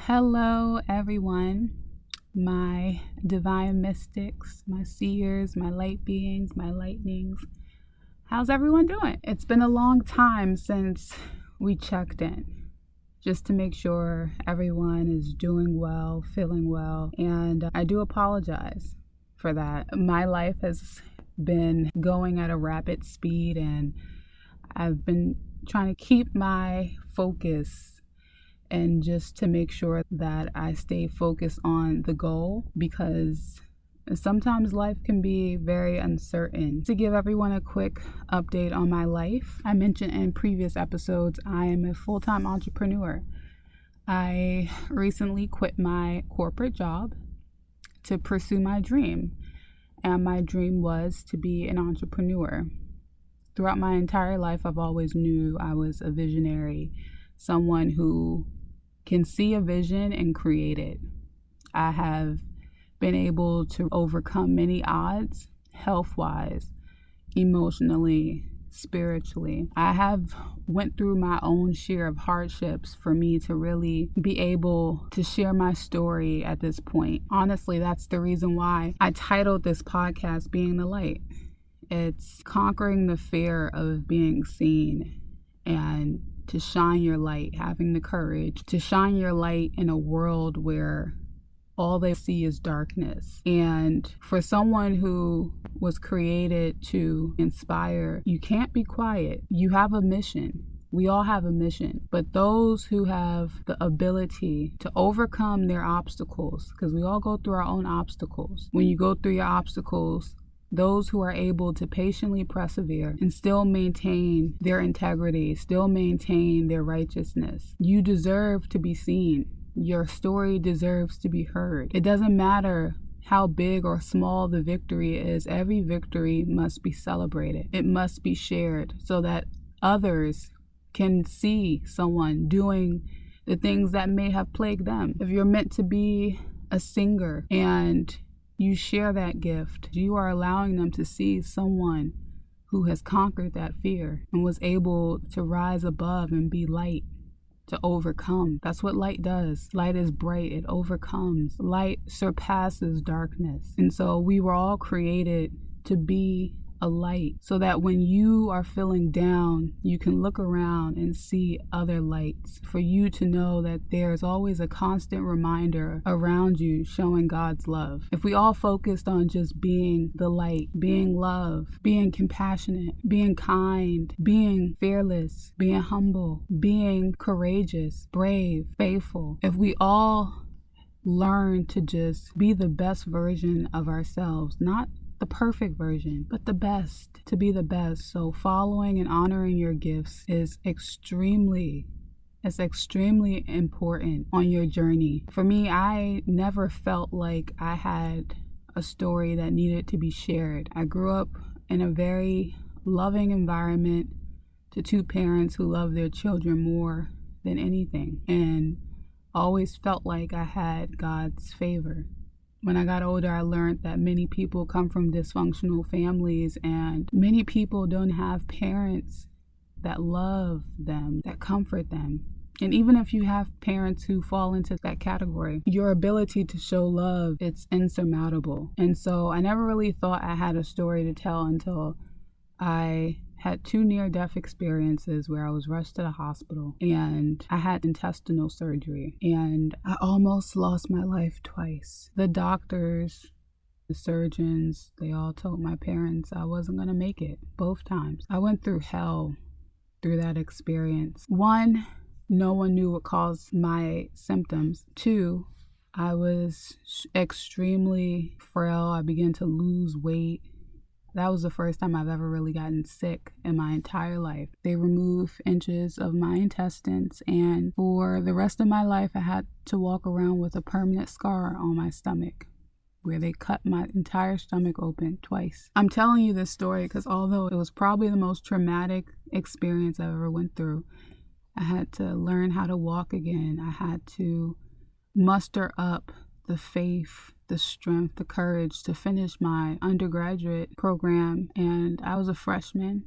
Hello, everyone, my divine mystics, my seers, my light beings, my lightnings. How's everyone doing? It's been a long time since we checked in, just to make sure everyone is doing well, feeling well, and I do apologize for that. My life has been going at a rapid speed, and I've been trying to keep my focus and just to make sure that I stay focused on the goal, because sometimes life can be very uncertain. To give everyone a quick update on my life, I mentioned in previous episodes, I am a full-time entrepreneur. I recently quit my corporate job to pursue my dream, and my dream was to be an entrepreneur. Throughout my entire life, I've always knew I was a visionary, someone who can see a vision and create it. I have been able to overcome many odds, health-wise, emotionally, spiritually. I have went through my own share of hardships for me to really be able to share my story at this point. Honestly, that's the reason why I titled this podcast Being the Light. It's conquering the fear of being seen and to shine your light, having the courage to shine your light in a world where all they see is darkness. And for someone who was created to inspire, you can't be quiet. You have a mission. We all have a mission. But those who have the ability to overcome their obstacles, because we all go through our own obstacles. When you go through your obstacles, those who are able to patiently persevere and still maintain their integrity, still maintain their righteousness, you deserve to be seen. Your story deserves to be heard. It doesn't matter how big or small the victory is. Every victory must be celebrated. It must be shared so that others can see someone doing the things that may have plagued them. If you're meant to be a singer and you share that gift, you are allowing them to see someone who has conquered that fear and was able to rise above and be light, to overcome. That's what light does. Light is bright. It overcomes. Light surpasses darkness. And so we were all created to be a light, so that when you are feeling down, you can look around and see other lights, for you to know that there's always a constant reminder around you showing God's love. If we all focused on just being the light, being love, being compassionate, being kind, being fearless, being humble, being courageous, brave, faithful, if we all learn to just be the best version of ourselves, not the perfect version, but the best, to be the best. So following and honoring your gifts is extremely important on your journey. For me, I never felt like I had a story that needed to be shared. I grew up in a very loving environment to two parents who love their children more than anything, and always felt like I had God's favor. When I got older, I learned that many people come from dysfunctional families, and many people don't have parents that love them, that comfort them. And even if you have parents who fall into that category, your ability to show love, it's insurmountable. And so I never really thought I had a story to tell until I had two near-death experiences where I was rushed to the hospital and I had intestinal surgery, and I almost lost my life twice. The doctors, the surgeons, they all told my parents I wasn't going to make it both times. I went through hell through that experience. One, no one knew what caused my symptoms. Two, I was extremely frail. I began to lose weight. That was the first time I've ever really gotten sick in my entire life. They removed inches of my intestines, and for the rest of my life, I had to walk around with a permanent scar on my stomach where they cut my entire stomach open twice. I'm telling you this story because although it was probably the most traumatic experience I ever went through, I had to learn how to walk again. I had to muster up the faith, the strength, the courage to finish my undergraduate program. And I was a freshman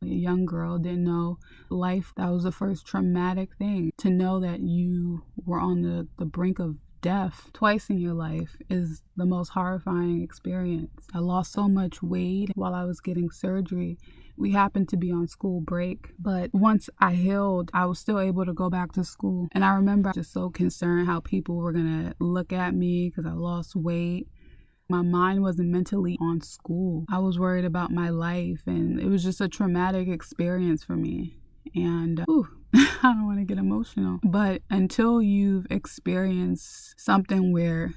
a young girl, didn't know life. That was the first traumatic thing. To know that you were on the brink of death twice in your life is the most horrifying experience. I lost so much weight while I was getting surgery. We happened to be on school break, but once I healed, I was still able to go back to school. And I remember just so concerned how people were gonna look at me because I lost weight. My mind wasn't mentally on school. I was worried about my life, and it was just a traumatic experience for me. And I don't want to get emotional, but until you've experienced something where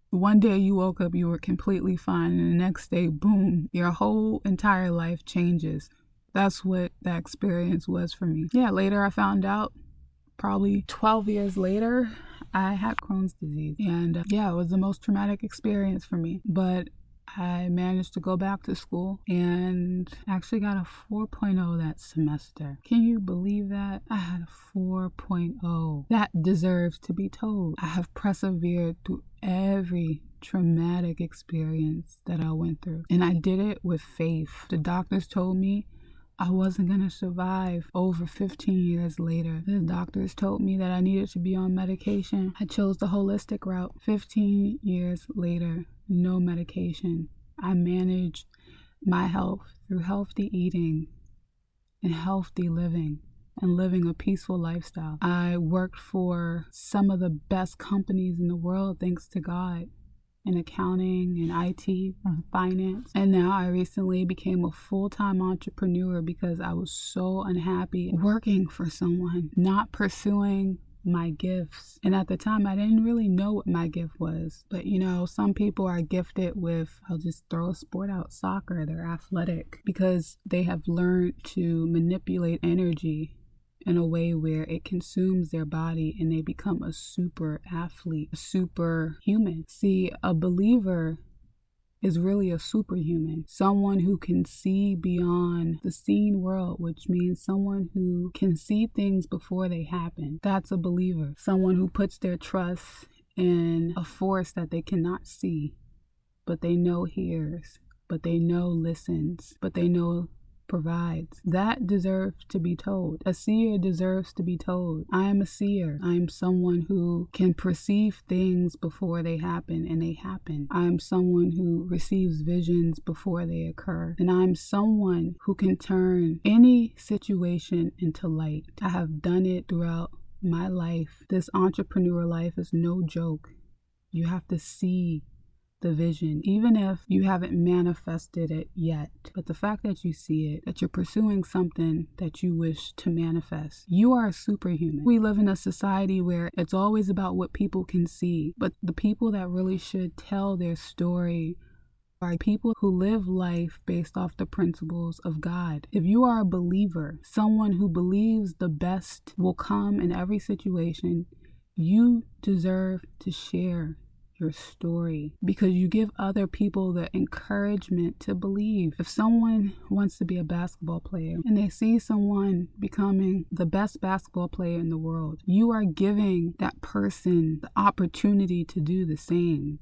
one day you woke up, you were completely fine, and the next day, boom, your whole entire life changes. That's what that experience was for me. Yeah, later I found out, probably 12 years later, I had Crohn's disease. And it was the most traumatic experience for me. But I managed to go back to school and actually got a 4.0 that semester. Can you believe that? I had a 4.0. That deserves to be told. I have persevered through every traumatic experience that I went through. And I did it with faith. The doctors told me I wasn't going to survive. Over 15 years later, the doctors told me that I needed to be on medication. I chose the holistic route. 15 years later, no medication. I managed my health through healthy eating and healthy living and living a peaceful lifestyle. I worked for some of the best companies in the world, thanks to God, in accounting and IT and finance. And now I recently became a full-time entrepreneur because I was so unhappy working for someone, not pursuing my gifts. And at the time, I didn't really know what my gift was. But some people are gifted with, I'll just throw a sport out, soccer. They're athletic because they have learned to manipulate energy in a way where it consumes their body and they become a super athlete, a superhuman. See, a believer is really a superhuman, someone who can see beyond the seen world, which means someone who can see things before they happen. That's a believer. Someone who puts their trust in a force that they cannot see, but they know hears, but they know listens, but they know provides. That deserves to be told. A seer deserves to be told. I am a seer. I am someone who can perceive things before they happen, and they happen. I am someone who receives visions before they occur. And I'm someone who can turn any situation into light. I have done it throughout my life. This entrepreneur life is no joke. You have to see the vision, even if you haven't manifested it yet. But the fact that you see it, that you're pursuing something that you wish to manifest, you are a superhuman. We live in a society where it's always about what people can see, but the people that really should tell their story are people who live life based off the principles of God. If you are a believer, someone who believes the best will come in every situation, you deserve to share your story because you give other people the encouragement to believe. If someone wants to be a basketball player and they see someone becoming the best basketball player in the world, you are giving that person the opportunity to do the same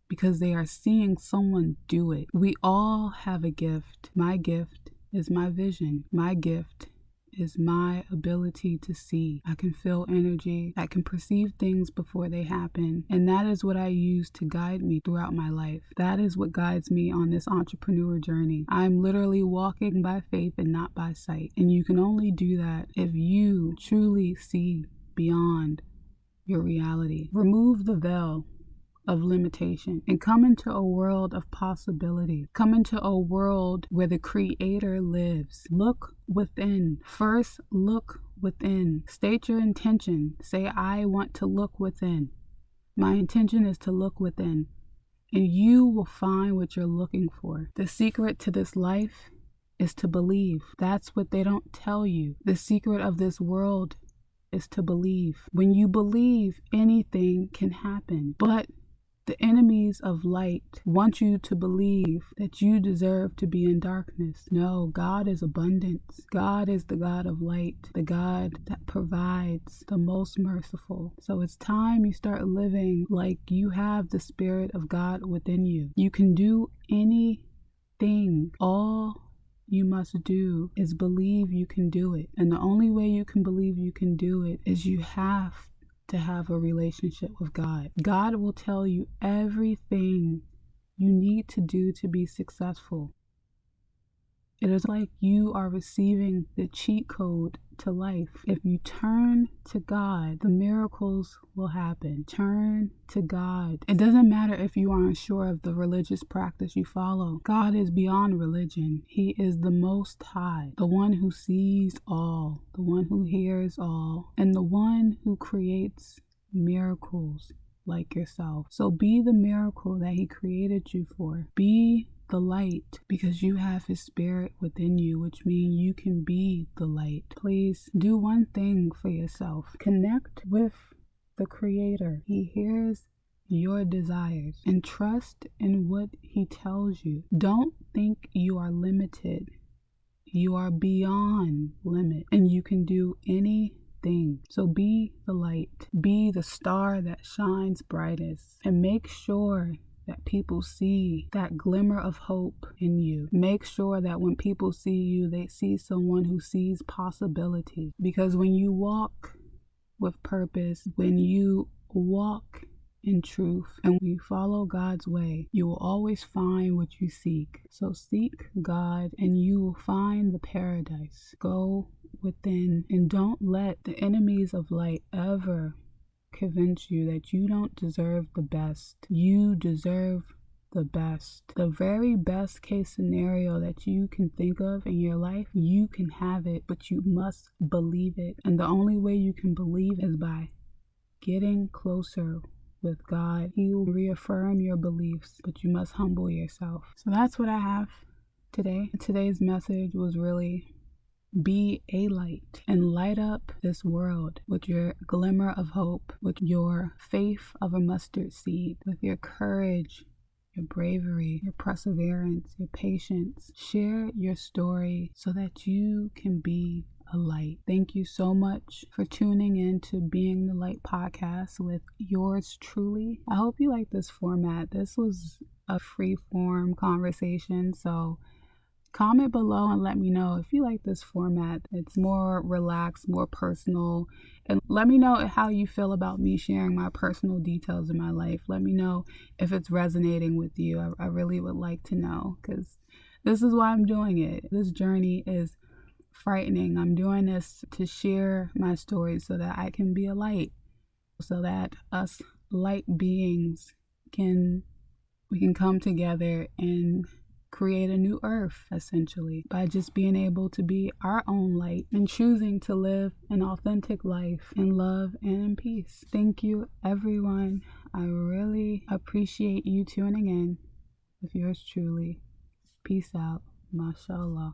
because they are seeing someone do it. We all have a gift. My gift is my vision. My gift is my ability to see. I can feel energy. I can perceive things before they happen. And that is what I use to guide me throughout my life. That is what guides me on this entrepreneur journey. I'm literally walking by faith and not by sight. And you can only do that if you truly see beyond your reality. Remove the veil of limitation and come into a world of possibility. Come into a world where the Creator lives. Look within. First, look within. State your intention. Say, I want to look within. My intention is to look within. And you will find what you're looking for. The secret to this life is to believe. That's what they don't tell you. The secret of this world is to believe. When you believe, anything can happen. But the enemies of light want you to believe that you deserve to be in darkness. No, God is abundance. God is the God of light, the God that provides, the most merciful. So it's time you start living like you have the Spirit of God within you. You can do anything. All you must do is believe you can do it. And the only way you can believe you can do it is you have to have a relationship with God. God will tell you everything you need to do to be successful. It is like you are receiving the cheat code to life. If you turn to God, the miracles will happen. Turn to God. It doesn't matter if you are unsure of the religious practice you follow. God is beyond religion. He is the Most High, the one who sees all, the one who hears all, and the one who creates miracles like yourself. So be the miracle that He created you for. Be the light, because you have His Spirit within you, which means you can be the light. Please do one thing for yourself. Connect with the Creator. He hears your desires, and trust in what He tells you. Don't think you are limited. You are beyond limit, and you can do anything. So be the light. Be the star that shines brightest, and make sure that people see that glimmer of hope in you. Make sure that when people see you, they see someone who sees possibility. Because when you walk with purpose, when you walk in truth, and when you follow God's way, you will always find what you seek. So seek God and you will find the paradise. Go within and don't let the enemies of light ever convince you that you don't deserve the best. You deserve the best. The very best case scenario that you can think of in your life, you can have it, but you must believe it. And the only way you can believe is by getting closer with God. He will reaffirm your beliefs, but you must humble yourself. So that's what I have today. Today's message was really be a light and light up this world with your glimmer of hope, with your faith of a mustard seed, with your courage, your bravery, your perseverance, your patience. Share your story so that you can be a light. Thank you so much for tuning in to Being the Light podcast with yours truly. I hope you like this format. This was a free form conversation, so comment below and let me know if you like this format. It's more relaxed, more personal. And let me know how you feel about me sharing my personal details in my life. Let me know if it's resonating with you. I really would like to know, because this is why I'm doing it. This journey is frightening. I'm doing this to share my story so that I can be a light, so that us light beings can come together and create a new earth, essentially, by just being able to be our own light and choosing to live an authentic life in love and in peace. Thank you, everyone. I really appreciate you tuning in with yours truly. Peace out. Mashallah.